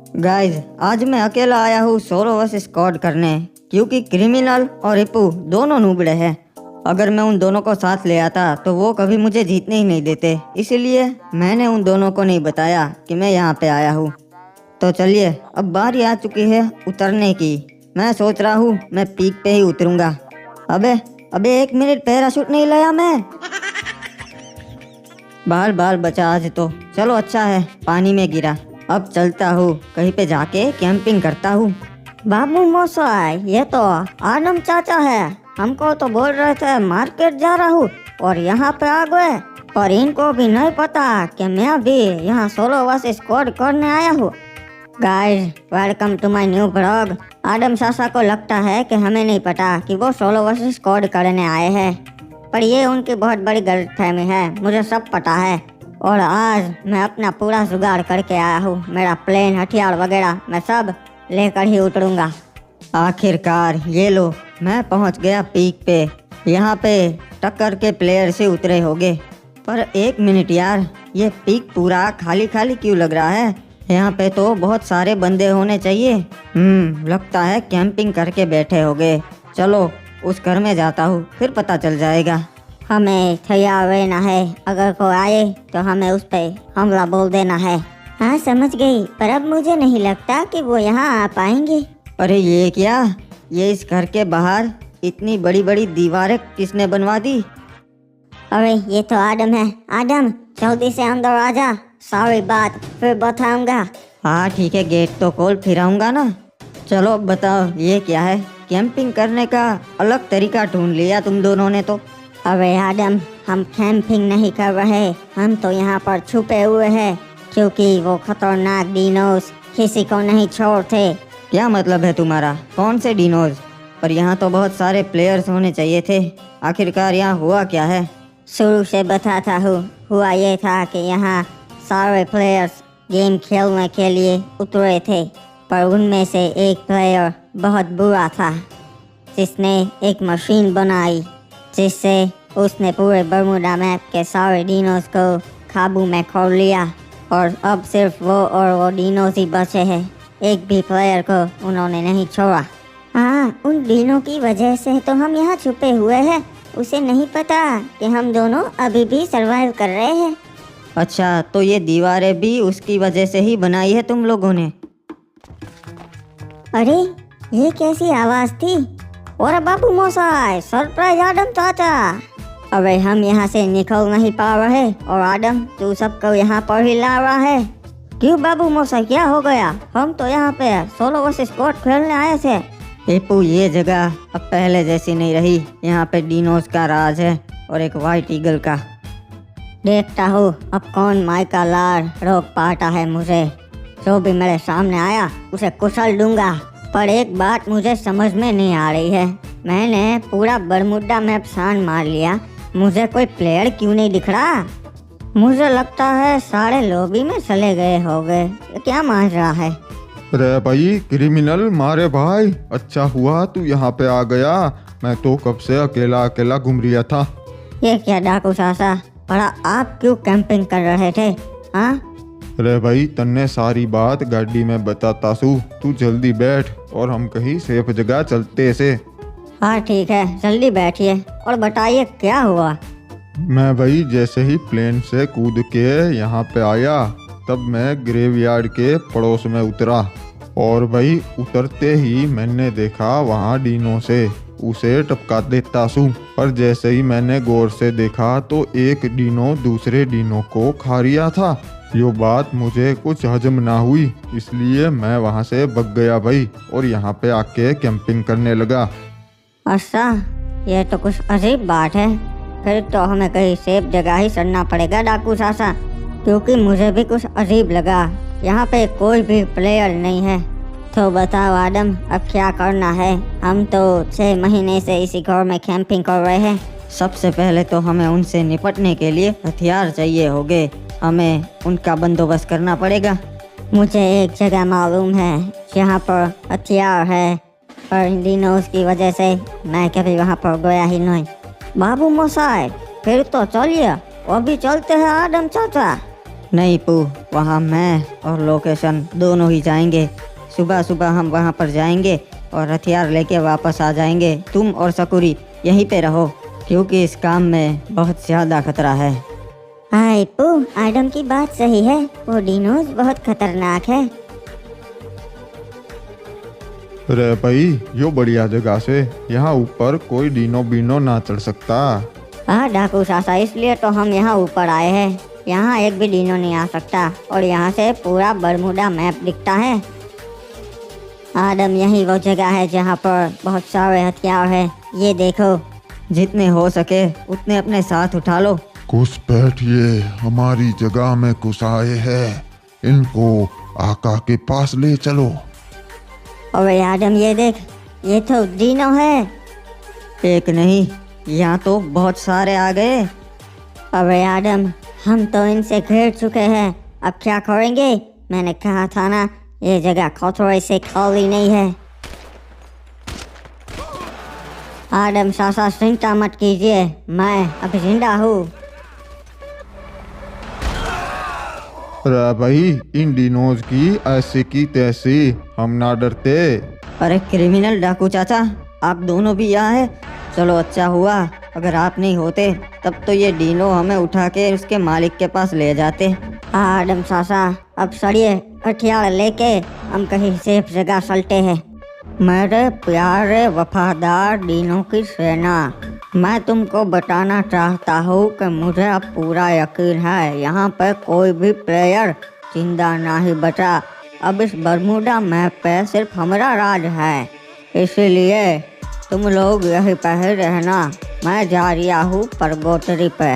Guys, आज मैं अकेला आया हूँ सोलो वर्सेस स्क्वाड करने, क्योंकि क्रिमिनल और रिपू दोनों नूबड़े हैं। अगर मैं उन दोनों को साथ ले आता तो वो कभी मुझे जीतने ही नहीं देते, इसलिए मैंने उन दोनों को नहीं बताया कि मैं यहाँ पे आया हूँ। तो चलिए, अब बारी आ चुकी है उतरने की। मैं सोच रहा हूँ मैं पीक पे ही उतरूंगा। अबे अबे 1 मिनट, पैराशूट नहीं लाया मैं। बाल बाल बचा आज तो। चलो अच्छा है पानी में गिरा। अब चलता हूँ, कहीं पे जाके कैंपिंग करता हूँ। बाबू मौसा, ये तो आनम चाचा है। हमको तो बोल रहे थे मार्केट जा रहा हूँ और यहाँ पे आ गए। और इनको भी नहीं पता कि मैं भी यहाँ सोलो वर्सेस स्क्वाड करने आया हूँ। Guys, welcome to my new blog. Adam चाचा को लगता है कि हमें नहीं पता कि वो सोलो वर्सेस स्क्वाड करने आए हैं, पर ये उनकी बहुत बड़ी गलतफहमी है। मुझे सब पता है और आज मैं अपना पूरा जुगाड़ करके आया हूँ। मेरा प्लेन, हथियार वगैरह मैं सब लेकर ही उतरूंगा। आखिरकार ये लो, मैं पहुँच गया पीक पे। यहाँ पे टक्कर के प्लेयर से उतरे होंगे, पर 1 मिनट यार, ये पीक पूरा खाली खाली क्यों लग रहा है? यहाँ पे तो बहुत सारे बंदे होने चाहिए। लगता है कैंपिंग करके बैठे होंगे। चलो उस घर में जाता हूँ, फिर पता चल जाएगा। हमें तैयार रहना है, अगर कोई आए तो हमें उस पे हमला बोल देना है। हाँ समझ गई, पर अब मुझे नहीं लगता कि वो यहाँ आ पाएंगे। अरे ये क्या, ये इस घर के बाहर इतनी बड़ी बड़ी दीवारें किसने बनवा दी? अरे ये तो आदम है। आदम, जल्दी से अंदर आ जा, सारी बात फिर बताऊंगा। हाँ ठीक है, गेट तो खोल, फिर आऊंगा ना। चलो अब बताओ ये क्या है? कैंपिंग करने का अलग तरीका ढूंढ लिया तुम दोनों ने तो। अरे आदम, हम कैंपिंग नहीं कर रहे, हम तो यहाँ पर छुपे हुए हैं, क्योंकि वो खतरनाक डिनोज किसी को नहीं छोड़ते। क्या मतलब है तुम्हारा? कौन से डिनोज? पर यहाँ तो बहुत सारे प्लेयर्स होने चाहिए थे। आखिरकार यहाँ हुआ क्या है? शुरू से बताता हूँ। हुआ ये था कि यहाँ सारे प्लेयर्स गेम खेलने के लिए उतरे थे, पर उनमें से एक प्लेयर बहुत बुरा था, जिसने एक मशीन बनाई जिससे उसने पूरे बर्मुडा मैप के सारे डिनोज को काबू में कर लिया। और अब सिर्फ वो और वो डिनोज ही बचे हैं। एक भी प्लेयर को उन्होंने नहीं छोड़ा। हाँ, उन डिनो की वजह से तो हम यहाँ छुपे हुए हैं। उसे नहीं पता कि हम दोनों अभी भी सरवाइव कर रहे हैं। अच्छा, तो ये दीवारें भी उसकी वजह से ही बनाई है तुम लोगों ने? अरे ये कैसी आवाज थी? और बाबू मौसा, सरप्राइज आदम चाचा। अबे हम यहाँ से निकल नहीं पा रहे और आदम तू सबको यहाँ पर ही ला रहा है। क्यों बाबू मौसा, क्या हो गया? हम तो यहाँ पे सोलो वर्सेस स्क्वाड खेलने आए थे। टीपू, ये जगह अब पहले जैसी नहीं रही। यहाँ पे डिनोज का राज है और एक वाइट ईगल का। देखता हूँ अब कौन माई का लाड़ रोक पाता है मुझे। जो भी मेरे सामने आया उसे कुचल दूंगा। पर एक बात मुझे समझ में नहीं आ रही है। मैंने पूरा बरमुडा मैप छान मार लिया, मुझे कोई प्लेयर क्यों नहीं दिख रहा? मुझे लगता है सारे लॉबी में चले गए होंगे। क्या मान रहा है? अरे भाई क्रिमिनल, मारे भाई, अच्छा हुआ तू यहाँ पे आ गया। मैं तो कब से अकेला अकेला घूम रहा था। ये क्या डाकू चाचा, बड़ा आप क्यों कैंपिंग कर रहे थे? हाँ? अरे भाई, तन्ने सारी बात गाड़ी में बताता सू, तू जल्दी बैठ और हम कहीं सेफ जगह चलते से। हाँ ठीक है, जल्दी बैठिए और बताइए क्या हुआ। मैं भाई जैसे ही प्लेन से कूद के यहाँ पे आया, तब मैं ग्रेवयार्ड के पड़ोस में उतरा और भाई उतरते ही मैंने देखा वहाँ डिनो से उसे टपका देता सू। पर जैसे ही मैंने गौर से देखा तो एक डिनो दूसरे डिनो को खा रिया था। यो बात मुझे कुछ हजम ना हुई, इसलिए मैं वहाँ से भाग गया भाई और यहाँ पे आके कैंपिंग करने लगा। अच्छा, ये तो कुछ अजीब बात है। फिर तो हमें कहीं सेफ जगह ही चढ़ना पड़ेगा डाकू चाचा, क्योंकि मुझे भी कुछ अजीब लगा। यहाँ पे कोई भी प्लेयर नहीं है। तो बताओ आदम, अब क्या करना है? हम तो 6 महीने से इसी घर में कैंपिंग कर रहे हैं। सबसे पहले तो हमें उनसे निपटने के लिए हथियार चाहिए होंगे। हमें उनका बंदोबस्त करना पड़ेगा। मुझे एक जगह मालूम है जहाँ पर हथियार है, पर इन डिनोज की वजह से मैं कभी वहाँ पर गया ही नहीं। बाबू मौसा, फिर तो चलिए अभी चलते हैं आदम चाचा। नहीं पू, वहाँ मैं और लोकेशन दोनों ही जाएंगे। सुबह सुबह हम वहाँ पर जाएंगे और हथियार लेके वापस आ जाएंगे। तुम और सकुरी यहीं पे रहो, क्योंकि इस काम में बहुत ज़्यादा खतरा है। हाय पू, आदम की बात सही है, वो डिनोज बहुत खतरनाक है। रे भाई, यो बढ़िया जगह से यहाँ ऊपर कोई डीनो बीनो ना चढ़ सकता। हाँ डाकू सासा, इसलिए तो हम यहाँ ऊपर आए हैं। यहाँ एक भी डिनो नहीं आ सकता और यहाँ से पूरा बरमूडा मैप दिखता है। आदम, यही वो जगह है जहाँ पर बहुत सारे हथियार हैं। ये देखो, जितने हो सके उतने अपने साथ उठा लो। घुसपैठ ये हमारी जगह में घुस आए हैं, इनको आका के पास ले चलो। अबे आदम, ये देख, ये तो डिनो है। एक नहीं, यहाँ तो बहुत सारे आ गए। अबे आदम, हम तो इनसे घेर चुके हैं, अब क्या करेंगे? मैंने कहा था ना, ये जगह खतरे से खाली नहीं है। आदम सासा, चिंता मत कीजिए, मैं अभी जिंदा हूँ। रे भाई, इन डिनोज की ऐसी की तैसी, हम ना डरते। अरे क्रिमिनल डाकू चाचा, आप दोनों भी यहाँ हैं। चलो अच्छा हुआ, अगर आप नहीं होते तब तो ये डिनो हमें उठा के उसके मालिक के पास ले जाते। आदम सासा, अब सड़िए हथियार लेके हम कहीं सेफ जगह चलते हैं। मेरे प्यारे वफादार डिनो की सेना, मैं तुमको बताना चाहता हूँ कि मुझे अब पूरा यकीन है यहाँ पे कोई भी प्लेयर जिंदा नहीं बचा। अब इस बरमूडा मैप पे सिर्फ हमारा राज है, इसीलिए तुम लोग यहीं पे ही रहना। मैं जा रहा हूँ परगोटरी पे,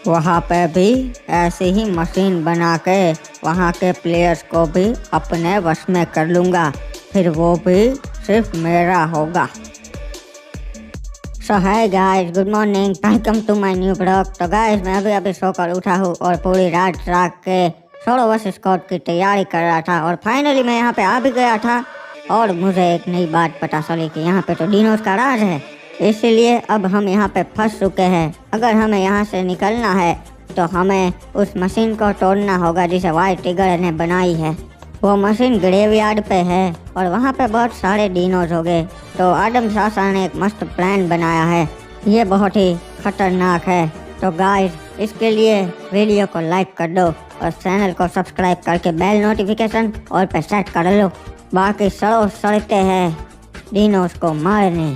वहाँ पे भी ऐसी ही मशीन बना के वहाँ के प्लेयर्स को भी अपने वश में कर लूँगा, फिर वो भी सिर्फ मेरा होगा। So hi guys, good morning, welcome to my new blog. तो गाइस, मैं अभी सोकर उठा हूँ और पूरी रात जाग के सोलो वर्सेस स्क्वाड की तैयारी कर रहा था और फाइनली मैं यहाँ पे आ भी गया था। और मुझे एक नई बात पता चली कि यहाँ पे तो डिनोज का राज है, इसीलिए अब हम यहाँ पे फंस चुके हैं। अगर हमें यहाँ से निकलना है तो हमें उस मशीन को तोड़ना होगा जिसे व्हाइट टिगर ने बनाई है। वो मशीन ग्रेवयार्ड पे है और वहाँ पे बहुत सारे डिनोज हो गए। तो आदम सासा ने एक मस्त प्लान बनाया है, ये बहुत ही खतरनाक है। तो गाइस, इसके लिए वीडियो को लाइक कर दो और चैनल को सब्सक्राइब करके बेल नोटिफिकेशन और पे सेट कर लो। बाकी सड़ते हैं डिनोज को मारने।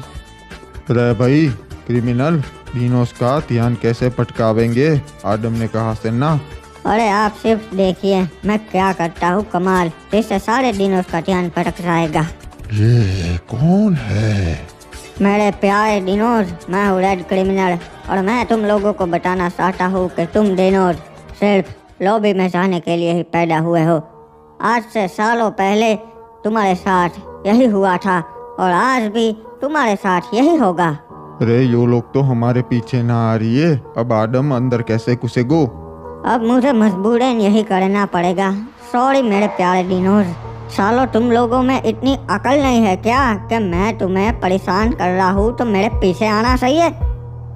रे भाई क्रिमिनल, डिनोज का ध्यान कैसे भटकावेंगे? आदम ने कहा से ना। अरे आप सिर्फ देखिए मैं क्या करता हूँ कमाल, जिससे सारे डिनोज का ध्यान भटक जाएगा। ये कौन है? मेरे प्यारे डिनोज, मैं हूँ रेड क्रिमिनल और मैं तुम लोगों को बताना चाहता हूँ कि तुम डिनोज सिर्फ लॉबी में जाने के लिए ही पैदा हुए हो। आज से सालों पहले तुम्हारे साथ यही हुआ था और आज भी तुम्हारे साथ यही होगा। अरे यो लोग तो हमारे पीछे ना आ रही है, अब आदम अंदर कैसे घुसेगो? अब मुझे मजबूरन यही करना पड़ेगा। सॉरी मेरे प्यारे डिनोज, सालों तुम लोगों में इतनी अकल नहीं है क्या कि मैं तुम्हें परेशान कर रहा हूँ तो मेरे पीछे आना सही है।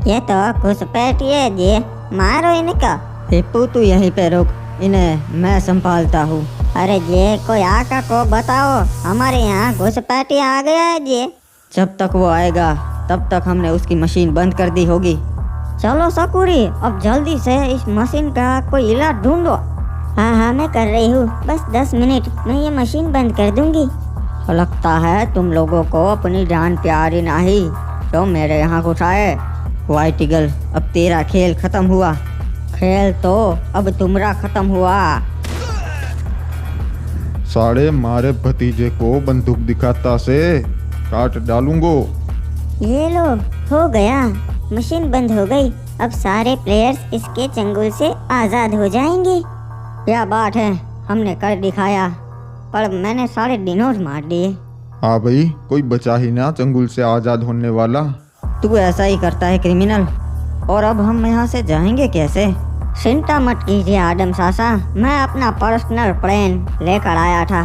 ये तो घुसपैठिए जी, मारो इनका। टिप्पू तू यहीं पे रुक, इन्हें मैं संभालता हूँ। अरे ये कोई आका को बताओ, हमारे यहाँ घुसपैठी आ गया है जी। जब तक वो आएगा तब तक हमने उसकी मशीन बंद कर दी होगी। चलो सकुरी, अब जल्दी से इस मशीन का कोई इलाज ढूंढो। हाँ मैं कर रही हूँ, बस 10 मिनट में ये मशीन बंद कर दूंगी। लगता है तुम लोगों को अपनी जान प्यारी नहीं जो मेरे यहाँ घुसाए। व्हाइट ईगल, अब तेरा खेल खत्म हुआ। खेल तो अब तुम्हारा खत्म हुआ। साढ़े मारे भतीजे को बंदूक दिखाता से काट डालूंगो। ये लो, हो गया, मशीन बंद हो गई। अब सारे प्लेयर्स इसके चंगुल से आज़ाद हो जाएंगे। क्या बात है, हमने कर दिखाया, पर मैंने सारे डिनोज मार दिए। हाँ भाई, कोई बचा ही ना चंगुल से आजाद होने वाला। तू ऐसा ही करता है क्रिमिनल। और अब हम यहाँ से जाएंगे कैसे? चिंता मत कीजिए आदम सासा, मैं अपना पर्सनल प्लेन लेकर आया था।